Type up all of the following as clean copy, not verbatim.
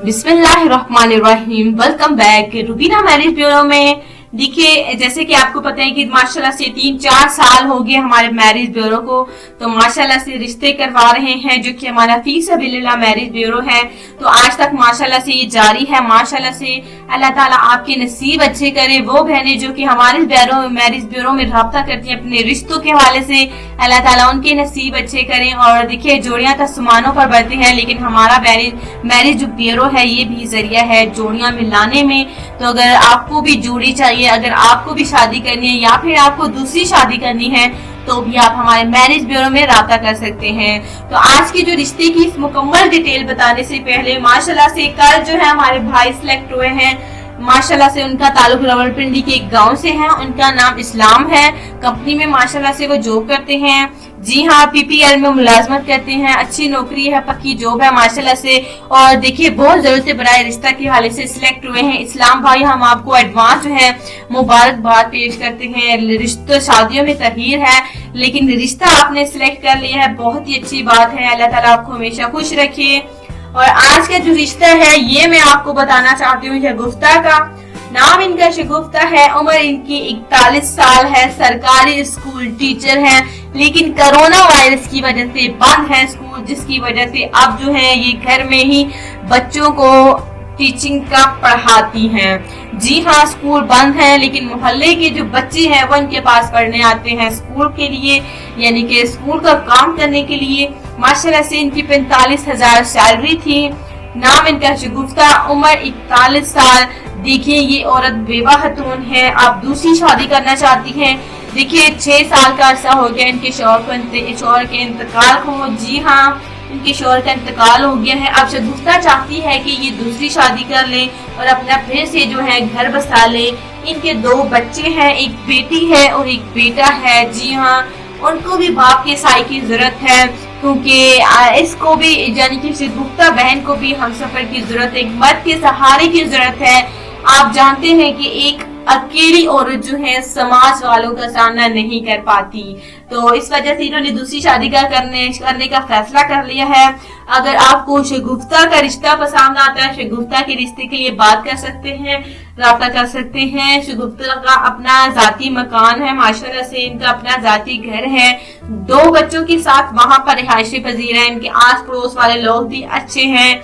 बिस्मिल्लाहिर्रहमानिर्रहीम। Welcome back Rubina marriage bureau में। देखिए, जैसे कि आपको पता है कि माशाल्लाह से 3-4 साल हो गए हमारे मैरिज ब्यूरो को, तो माशाल्लाह से रिश्ते करवा रहे हैं, जो कि हमारा फी सबिलिल्लाह मैरिज ब्यूरो है। तो आज तक माशाल्लाह से ये जारी है। माशाल्लाह से अल्लाह ताला आपके नसीब अच्छे करे। वो बहनें जो कि हमारे मैरिज ब्यूरो में राब्ता करती हैं अपने रिश्तों के हवाले से, अल्लाह ताला उनके नसीब अच्छे करें। और देखिए, जोड़ियां तो आसमानों पर बढ़ती हैं, लेकिन हमारा मैरिज जो ब्यूरो है ये भी जरिया है जोड़ियां मिलाने में। तो अगर आपको भी जोड़ी चाहिए, अगर आपको भी शादी करनी है या फिर आपको दूसरी शादी करनी है, तो भी आप हमारे मैरिज ब्यूरो में राब्ता कर सकते हैं। तो आज की जो रिश्ते की मुकम्मल डिटेल बताने से पहले, माशाल्लाह से कल जो है हमारे भाई सिलेक्ट हुए हैं। माशाल्लाह से उनका ताल्लुक रावलपिंडी के एक गांव से है। उनका नाम इस्लाम है। कंपनी में माशाल्लाह से वो जॉब करते हैं। जी हाँ, पीपीएल में मुलाजमत करते हैं। अच्छी नौकरी है, पक्की जॉब है माशाल्लाह से। और देखिए, बहुत जरूरत से बड़ा रिश्ता के हवाले से सिलेक्ट हुए हैं। इस्लाम भाई, हम आपको एडवांस जो है मुबारकबाद पेश करते हैं। रिश्ते शादियों में तगीर है, लेकिन रिश्ता आपने सिलेक्ट कर लिया है, बहुत ही अच्छी बात है। अल्लाह ताला आपको हमेशा खुश रखे। और आज का जो रिश्ता है ये मैं आपको बताना चाहती हूँ शगुफ्ता का। नाम इनका शगुफ्ता है। उम्र इनकी 41 साल है। सरकारी स्कूल टीचर है, लेकिन कोरोना वायरस की वजह से बंद है स्कूल, जिसकी वजह से अब जो है ये घर में ही बच्चों को टीचिंग का पढ़ाती हैं। जी हाँ, स्कूल बंद है, लेकिन मोहल्ले के जो बच्चे हैं वो इनके पास पढ़ने आते हैं स्कूल के लिए, यानी कि स्कूल का काम करने के लिए। माशाल्लाह से इनकी 45,000 सैलरी थी। नाम इनका शगुफ्ता। उम्र 41 साल। देखिए, ये औरत बेवा खतून है। आप दूसरी शादी करना चाहती हैं। देखिए, 6 साल का अरसा हो गया इनके शौहर के इंतकाल को। जी हाँ, इनके शौहर का इंतकाल हो गया है। अब शगुफ्ता चाहती है कि ये दूसरी शादी कर ले और अपना फिर से जो है घर बसा ले। इनके 2 बच्चे हैं, एक बेटी है और एक बेटा है। जी हाँ, उनको भी बाप के साय की जरूरत है, क्योंकि इसको भी यानी कि शगुफ्ता बहन को भी हमसफर की जरूरत है, एक मर्द के सहारे की जरूरत है। आप जानते हैं कि एक अकेली औरत जो है समाज वालों का सामना नहीं कर पाती, तो इस वजह से इन्होंने दूसरी शादी करने का फैसला कर लिया है। अगर आपको शगुफ्ता का रिश्ता पसंद आता है, शगुफ्ता के रिश्ते के लिए बात कर सकते हैं, राब्ता कर सकते हैं। शगुफ्ता का अपना जाती मकान है। माशाल्लाह से इनका अपना जाती घर है। 2 बच्चों के साथ वहां पर रिहायशी पजीर है। इनके आस पड़ोस वाले लोग भी अच्छे हैं।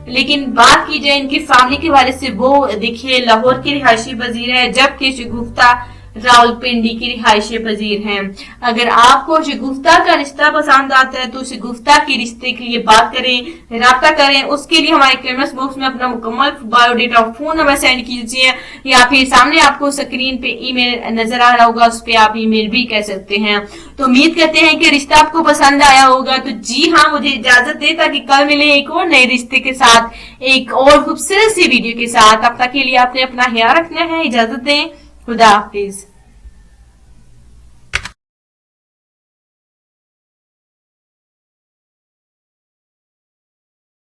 लेकिन बात की जाए इनकी फैमिली के बारे से, वो देखिए लाहौर की रिहायशी पजीर है, जबकि शगुफ्ता रावलपिंडी की रिहायशी पजीर हैं। अगर आपको शगुफ्ता का रिश्ता पसंद आता है तो शगुफ्ता के रिश्ते के लिए बात करें, राब्ता करें। उसके लिए हमारे कमेंट्स बॉक्स में अपना मुकम्मल बायोडेटा और फोन नंबर सेंड कीजिए, या फिर सामने आपको स्क्रीन पे ईमेल नजर आ रहा होगा, उस पर आप ईमेल भी कर सकते हैं। तो उम्मीद करते हैं कि रिश्ता आपको पसंद आया होगा। तो जी हाँ, मुझे इजाजत दे ताकि कल मिले एक और नए रिश्ते के साथ, एक और खूबसूरत सी वीडियो के साथ। तब तक के लिए आपने अपना ख्याल रखना है। इजाजत दें। खुदा हाफिज।